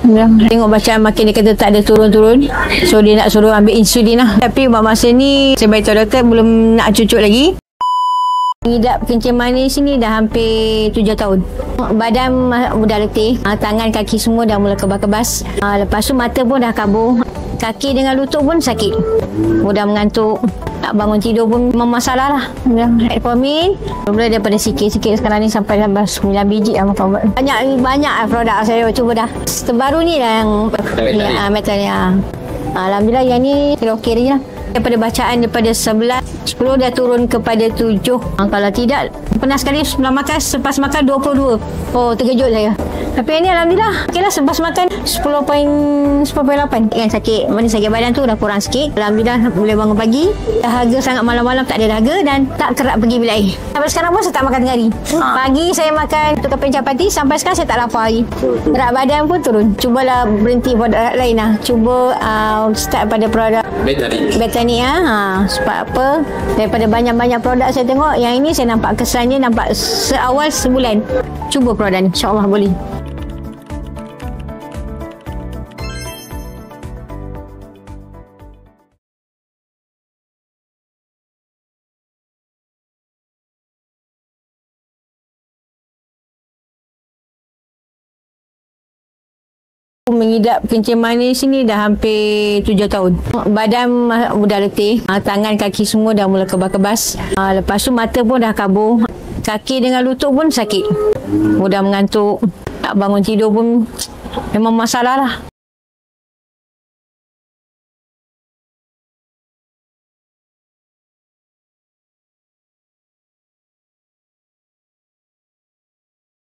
Tengok bacaan makin dia kata tak ada turun-turun. So dia nak suruh ambil insulin lah. Tapi masa ni saya beritahu doktor belum nak cucuk lagi. Ngidap kencing manis ni dah hampir 7 tahun. Badan dah letih, tangan kaki semua dah mula kebas-kebas. Lepas tu mata pun dah kabur. Kaki dengan lutut pun sakit. Mudah mengantuk. Nak bangun tidur pun memang masalah lah. Metformin mula daripada sikit-sikit sekarang ni sampai 9 biji lah makan. Banyak produk saya cuba dah. Terbaru ni lah yang metal ni. Alhamdulillah yang ni okey je lah. Daripada bacaan daripada 11, 10 dah turun kepada 7. Kalau tidak, pernah sekali selepas makan 22. Oh, terkejut saya. Tapi ni Alhamdulillah. Okeylah, selepas makan 10.8. Yang sakit badan tu dah kurang sikit. Alhamdulillah boleh bangun pagi. Dahaga sangat malam-malam tak ada dahaga dan tak kerap pergi bilik air. Sampai sekarang pun saya tak makan tengah hari. Pagi saya makan tukar capati, sampai sekarang saya tak lapar hari. Berat badan pun turun. Cubalah berhenti produk lain lah. Cuba start pada produk Betani sebab apa? Daripada banyak-banyak produk saya tengok, yang ini saya nampak kesannya nampak seawal sebulan. Cuba produk ni, insya-Allah boleh. Mengidap kencing manis ni dah hampir 7 tahun. Badan dah letih, tangan kaki semua dah mula kebas-kebas. Lepas tu mata pun dah kabur. Kaki dengan lutut pun sakit. Mudah mengantuk. Nak bangun tidur pun memang masalah lah.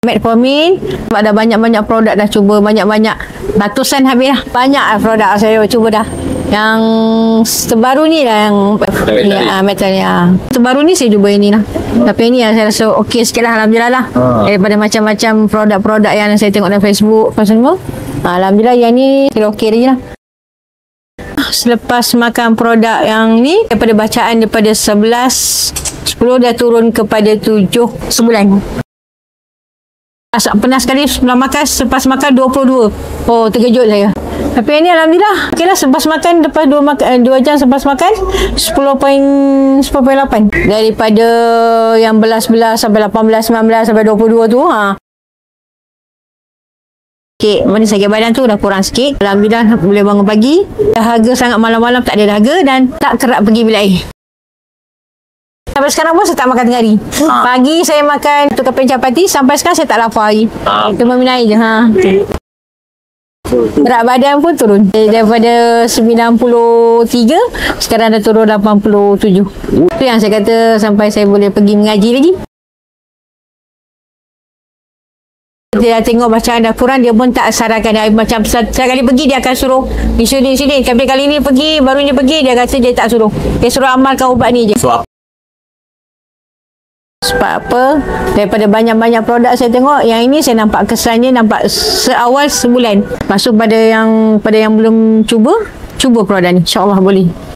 Metformin, ada banyak-banyak produk dah cuba, banyak-banyak, ratusan habis lah. Banyak produk saya cuba dah. Yang terbaru ni lah yang metal ni. Terbaru ni saya cuba ini lah. Tapi ni saya rasa okey sikit lah, Alhamdulillah lah. Daripada macam-macam produk-produk yang saya tengok dalam Facebook apa semua. Alhamdulillah yang ni okey je lah. Selepas makan produk yang ni, daripada bacaan daripada 11, 10 dah turun kepada 7 sebulan. Pernah sekali selepas makan 22. Oh, terkejut saya. Tapi ni Alhamdulillah. Okeylah, selepas makan, lepas 2 jam selepas makan 10.8. Daripada yang 11 sampai 18, 19 sampai 22 tu. Okey, mana sakit badan tu dah kurang sikit. Alhamdulillah boleh bangun pagi. Dahaga sangat malam-malam tak ada dahaga dan tak kerap pergi bilik air. Sampai sekarang pun saya tak makan tengah hari. Pagi saya makan tukar capati, sampai sekarang saya tak lapar hari. Cuma minum air je. Berat badan pun turun. Daripada 93, sekarang dah turun 87. Itu yang saya kata sampai saya boleh pergi mengaji lagi. Dia tengok bacaan dah kurang, dia pun tak sarankan. Macam setiap kali pergi dia akan suruh insulin. Tapi kali ni pergi, barunya pergi, dia kata dia tak suruh. Dia suruh amalkan ubat ni je. Sebab apa? Daripada banyak-banyak produk saya tengok, yang ini saya nampak kesannya nampak seawal sebulan. Masuk pada yang belum cuba produk ni, insya-Allah boleh.